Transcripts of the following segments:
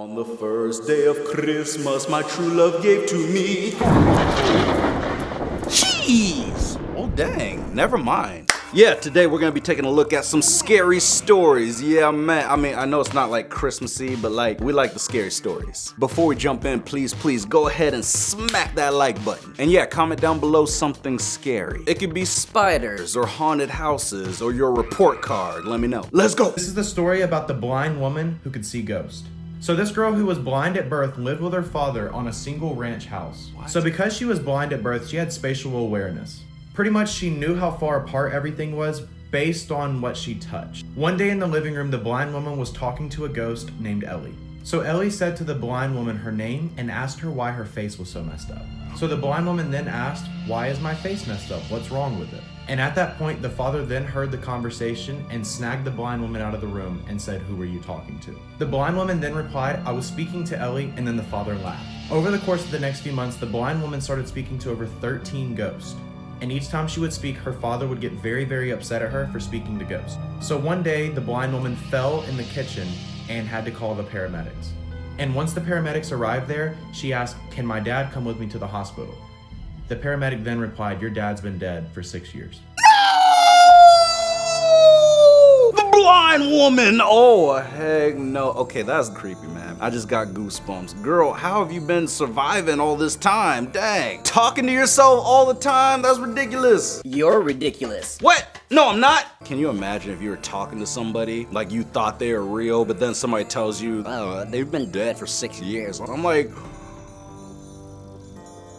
On the first day of Christmas, my true love gave to me. Jeez! Oh, dang. Never mind. Yeah, today we're gonna be taking a look at some scary stories. Yeah, man. I mean, I know it's not like Christmassy, but like, we like the scary stories. Before we jump in, please go ahead and smack that like button. And yeah, comment down below something scary. It could be spiders or haunted houses or your report card. Let me know. Let's go. This is the story about the blind woman who could see ghosts. So this girl who was blind at birth lived with her father on a single ranch house. What? So because she was blind at birth, she had spatial awareness. Pretty much she knew how far apart everything was based on what she touched. One day in the living room, the blind woman was talking to a ghost named Ellie. So Ellie said to the blind woman her name and asked her why her face was so messed up. So the blind woman then asked, "Why is my face messed up? What's wrong with it?" And at that point, the father then heard the conversation and snagged the blind woman out of the room and said, "Who were you talking to?" The blind woman then replied, "I was speaking to Ellie," and then the father laughed. Over the course of the next few months, the blind woman started speaking to over 13 ghosts. And each time she would speak, her father would get very, very upset at her for speaking to ghosts. So one day, the blind woman fell in the kitchen and had to call the paramedics. And once the paramedics arrived there, she asked, "Can my dad come with me to the hospital?" The paramedic then replied, "Your dad's been dead for 6 years." The blind woman! Oh, heck no. Okay, that's creepy, man. I just got goosebumps. Girl, how have you been surviving all this time? Dang. Talking to yourself all the time? That's ridiculous. You're ridiculous. What? No, I'm not. Can you imagine if you were talking to somebody, like you thought they were real, but then somebody tells you, "Oh, they've been dead for 6 years." I'm like,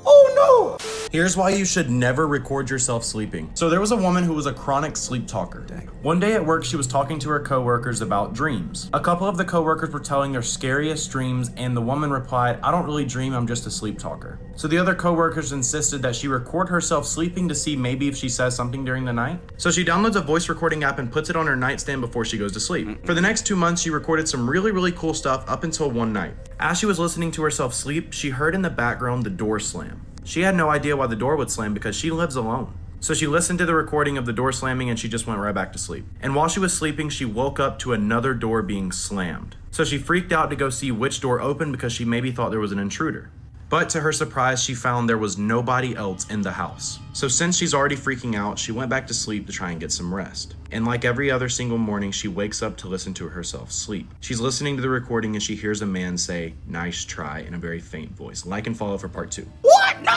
oh no. Here's why you should never record yourself sleeping. So there was a woman who was a chronic sleep talker. Dang. One day at work, she was talking to her coworkers about dreams. A couple of the coworkers were telling their scariest dreams, and the woman replied, "I don't really dream, I'm just a sleep talker." So the other coworkers insisted that she record herself sleeping to see maybe if she says something during the night. So she downloads a voice recording app and puts it on her nightstand before she goes to sleep. For the next 2 months, she recorded some really, really cool stuff up until one night. As she was listening to herself sleep, she heard in the background the door slam. She had no idea why the door would slam because she lives alone. So she listened to the recording of the door slamming and she just went right back to sleep. And while she was sleeping, she woke up to another door being slammed. So she freaked out to go see which door opened because she maybe thought there was an intruder. But to her surprise, she found there was nobody else in the house. So since she's already freaking out, she went back to sleep to try and get some rest. And like every other single morning, she wakes up to listen to herself sleep. She's listening to the recording and she hears a man say, "Nice try," in a very faint voice. Like and follow for part 2. What? No!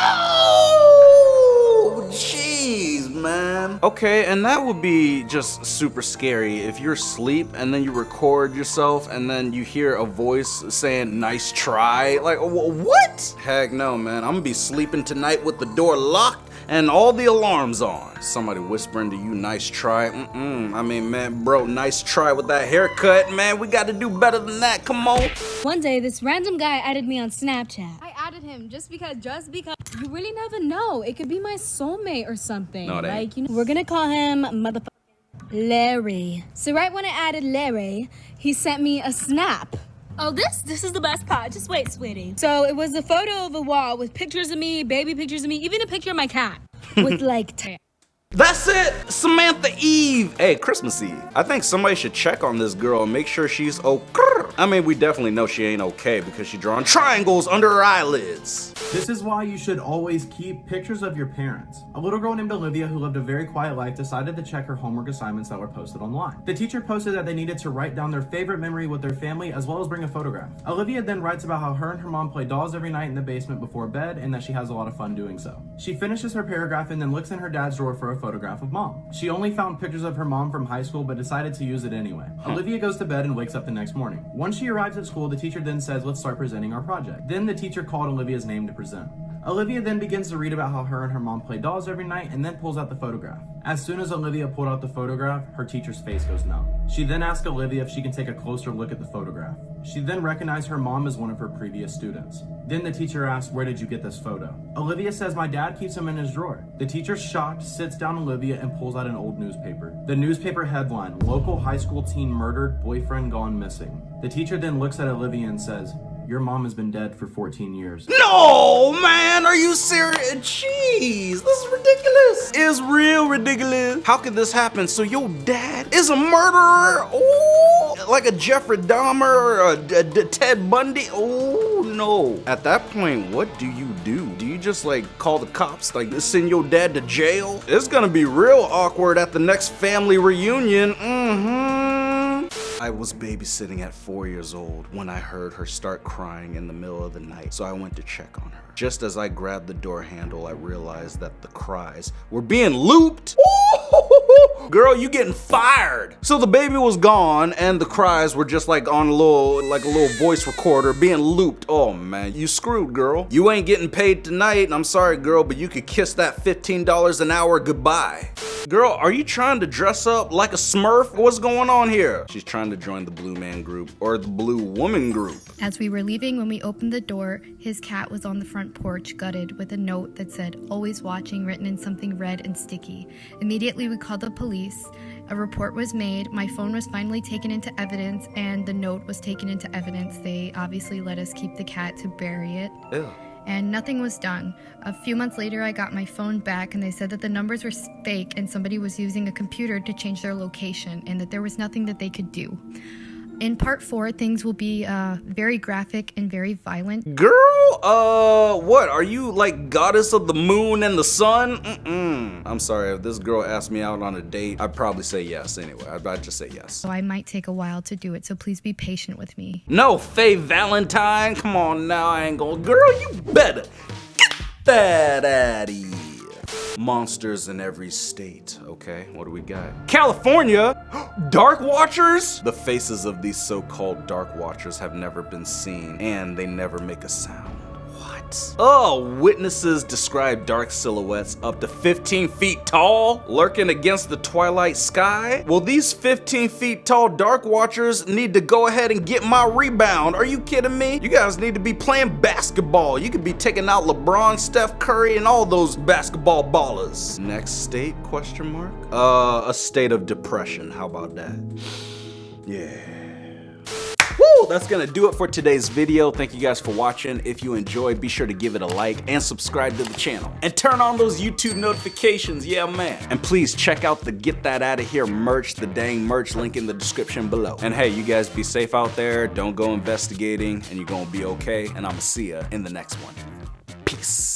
Jeez, man. Okay, and that would be just super scary if you're asleep and then you record yourself and then you hear a voice saying, "Nice try." Like, what? Heck no, man. I'm gonna be sleeping tonight with the door locked and all the alarms on. Somebody whispering to you, "Nice try." I mean, man, bro, nice try with that haircut, man. We gotta do better than that. Come on. One day, this random guy added me on Snapchat. I added him just because you really never know. It could be my soulmate or something. No, it ain't. Like, you know, we're gonna call him motherfucking Larry. So right when I added Larry, he sent me a snap. Oh, this is the best part. Just wait, sweetie. So it was a photo of a wall with pictures of me, baby pictures of me, even a picture of my cat with like That's it, Samantha Eve. Hey, Christmas Eve. I think somebody should check on this girl and make sure she's okay. I mean, we definitely know she ain't okay because she's drawing triangles under her eyelids. This is why you should always keep pictures of your parents. A little girl named Olivia who lived a very quiet life decided to check her homework assignments that were posted online. The teacher posted that they needed to write down their favorite memory with their family as well as bring a photograph. Olivia then writes about how her and her mom play dolls every night in the basement before bed and that she has a lot of fun doing so. She finishes her paragraph and then looks in her dad's drawer for a photograph of mom. She only found pictures of her mom from high school but decided to use it anyway. Olivia goes to bed and wakes up the next morning. Once she arrives at school, the teacher then says, "Let's start presenting our project." Then the teacher called Olivia's name to present. Olivia then begins to read about how her and her mom play dolls every night and then pulls out the photograph. As soon as Olivia pulled out the photograph, her teacher's face goes numb. She then asks Olivia if she can take a closer look at the photograph. She then recognized her mom as one of her previous students. Then the teacher asks, "Where did you get this photo?" Olivia says, "My dad keeps them in his drawer." The teacher, shocked, sits down Olivia and pulls out an old newspaper. The newspaper headline, "Local high school teen murdered, boyfriend gone missing." The teacher then looks at Olivia and says, "Your mom has been dead for 14 years. No, man, are you serious? Jeez, this is ridiculous. It's real ridiculous. How could this happen? So your dad is a murderer? Oh, like a Jeffrey Dahmer or a Ted Bundy? Oh no. At that point, what do you do? Do you just like call the cops, like send your dad to jail? It's gonna be real awkward at the next family reunion. I was babysitting at 4 years old when I heard her start crying in the middle of the night, so I went to check on her. Just as I grabbed the door handle, I realized that the cries were being looped. Girl, you getting fired. So the baby was gone and the cries were just like on a little voice recorder being looped. Oh man, you screwed, girl. You ain't getting paid tonight, and I'm sorry, girl, but you could kiss that $15 an hour goodbye. Girl, are you trying to dress up like a Smurf? What's going on here? She's trying to join the Blue Man group or the Blue Woman group. As we were leaving, when we opened the door, his cat was on the front porch, gutted, with a note that said, "Always watching," written in something red and sticky. Immediately, we called the police. A report was made, my phone was finally taken into evidence, and the note was taken into evidence. They obviously let us keep the cat to bury it. Ew. And nothing was done. A few months later, I got my phone back, and they said that the numbers were fake and somebody was using a computer to change their location, and that there was nothing that they could do. In part 4, things will be very graphic and very violent. Girl, what? Are you like goddess of the moon and the sun? I'm sorry, if this girl asked me out on a date, I'd probably say yes anyway. I'd just say yes. So I might take a while to do it, so please be patient with me. No, Faye Valentine, come on now, I ain't gonna. Girl, you better get that out of here. Monsters in every state, okay? What do we got? California? Dark Watchers? The faces of these so-called Dark Watchers have never been seen, and they never make a sound. What? Oh, witnesses describe dark silhouettes up to 15 feet tall, lurking against the twilight sky. Well, these 15 feet tall Dark Watchers need to go ahead and get my rebound. Are you kidding me? You guys need to be playing basketball. You could be taking out LeBron, Steph Curry, and all those basketball ballers. Next state, question mark? A state of depression. How about that? Yeah. Woo! That's gonna do it for today's video. Thank you guys for watching. If you enjoyed, be sure to give it a like and subscribe to the channel. And turn on those YouTube notifications, yeah man. And please check out the Get That Outta Here merch, the dang merch link in the description below. And hey, you guys be safe out there, don't go investigating, and you're gonna be okay. And I'ma see ya in the next one. Peace.